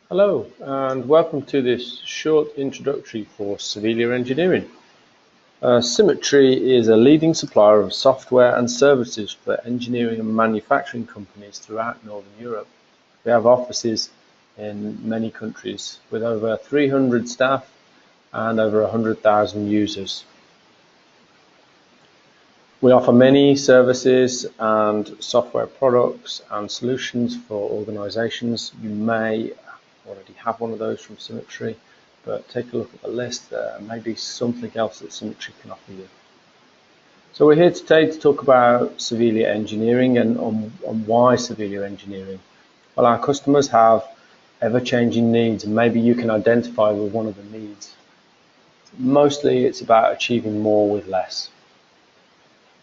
Hello and welcome to this short introductory for Sovelia Engineering. Symmetry is a leading supplier of software and services for engineering and manufacturing companies throughout Northern Europe. We have offices in many countries with over 300 staff and over 100,000 users. We offer many services and software products and solutions for organizations. You may already have one of those from Symmetry, but take a look at the list. There may be something else that Symmetry can offer you. So we're here today to talk about Sovelia Engineering and on why Sovelia Engineering. Well, our customers have ever-changing needs, and maybe you can identify with one of the needs. Mostly it's about achieving more with less.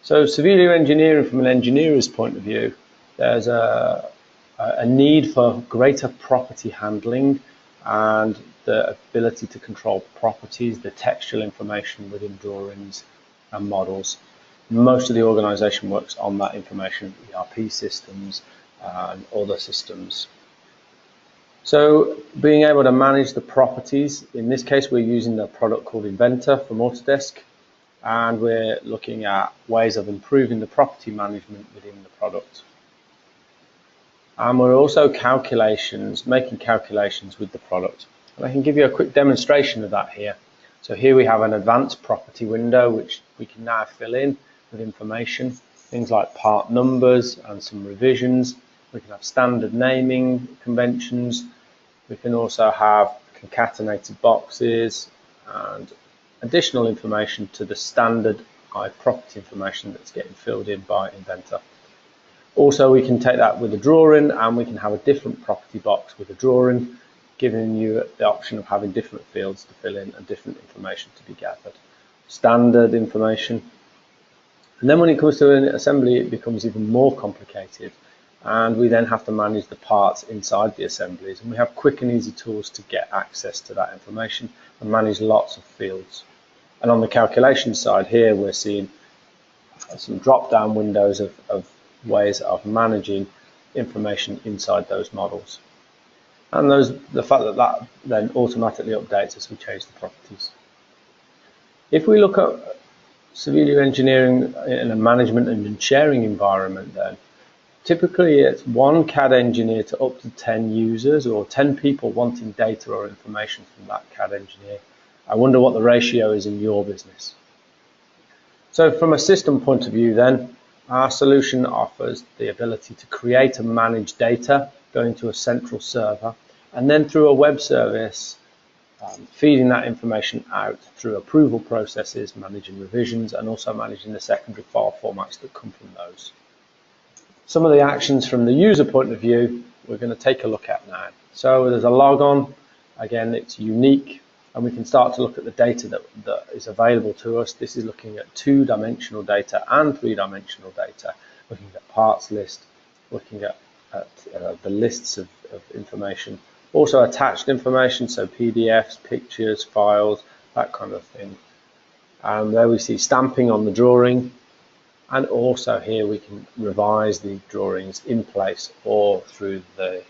So Sovelia Engineering, from an engineer's point of view, there's a need for greater property handling and the ability to control properties, the textual information within drawings and models. Most of the organization works on that information, ERP systems and other systems. So being able to manage the properties, in this case we're using a product called Inventor from Autodesk, and we're looking at ways of improving the property management within the product. And we're also making calculations with the product. And I can give you a quick demonstration of that here. So here we have an advanced property window which we can now fill in with information, things like part numbers and some revisions. We can have standard naming conventions. We can also have concatenated boxes and additional information to the standard property information that's getting filled in by Inventor. Also, we can take that with a drawing and we can have a different property box with a drawing, giving you the option of having different fields to fill in and different information to be gathered. Standard information. And then when it comes to an assembly, it becomes even more complicated. And we then have to manage the parts inside the assemblies. And we have quick and easy tools to get access to that information and manage lots of fields. And on the calculation side here, we're seeing some drop-down windows of ways of managing information inside those models. And the fact that then automatically updates as we change the properties. If we look at Sovelia Engineering in a management and sharing environment, then typically it's one CAD engineer to up to 10 users or 10 people wanting data or information from that CAD engineer. I wonder what the ratio is in your business. So from a system point of view then, our solution offers the ability to create and manage data going to a central server, and then through a web service feeding that information out through approval processes, managing revisions, and also managing the secondary file formats that come from those. Some of the actions from the user point of view we're going to take a look at now. So there's a logon. Again, it's unique, and we can start to look at the data that is available to us. This is looking at two-dimensional data and three-dimensional data, looking at parts list, looking at the lists of information, also attached information, so PDFs, pictures, files, that kind of thing. And there we see stamping on the drawing, and also here we can revise the drawings in place or through the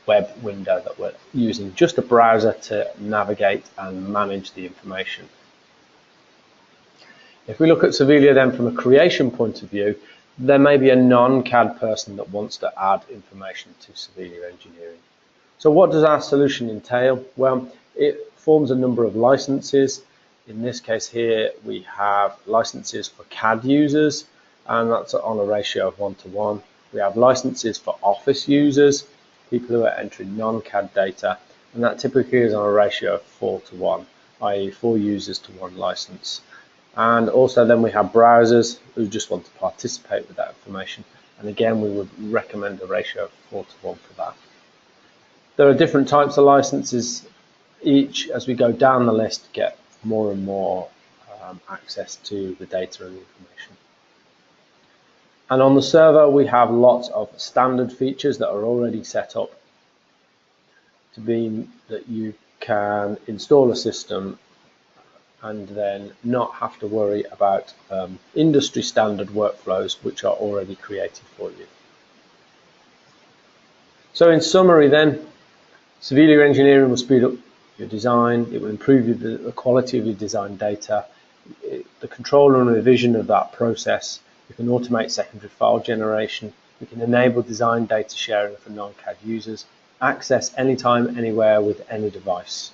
web window that we're using, just a browser to navigate and manage the information. If we look at Sovelia then from a creation point of view, there may be a non-CAD person that wants to add information to Sovelia Engineering. So what does our solution entail? Well, it forms a number of licenses. In this case here, we have licenses for CAD users, and that's on a ratio of 1:1. We have licenses for Office users, people who are entering non-CAD data, and that typically is on a ratio of 4:1, i.e. 4 users to 1 license. And also then we have browsers who just want to participate with that information, and again we would recommend a ratio of 4:1 for that. There are different types of licenses. Each, as we go down the list, get more and more access to the data and information. And on the server, we have lots of standard features that are already set up to mean that you can install a system and then not have to worry about industry standard workflows which are already created for you. So in summary then, Sovelia Engineering will speed up your design, it will improve the quality of your design data, the control and revision of that process. We can automate secondary file generation, we can enable design data sharing for non-CAD users, access anytime, anywhere with any device.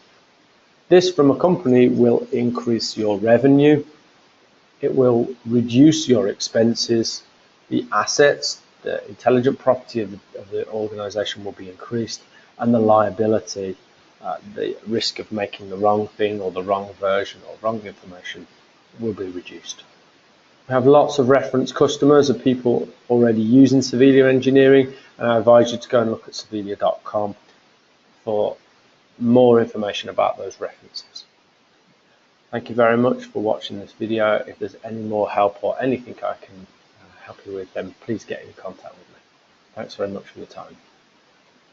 This from a company will increase your revenue, it will reduce your expenses, the assets, the intelligent property of the organisation will be increased, and the liability, the risk of making the wrong thing or the wrong version or wrong information will be reduced. We have lots of reference customers of people already using Sovelia Engineering, and I advise you to go and look at sovelia.com for more information about those references. Thank you very much for watching this video. If there's any more help or anything I can help you with, then please get in contact with me. Thanks very much for your time.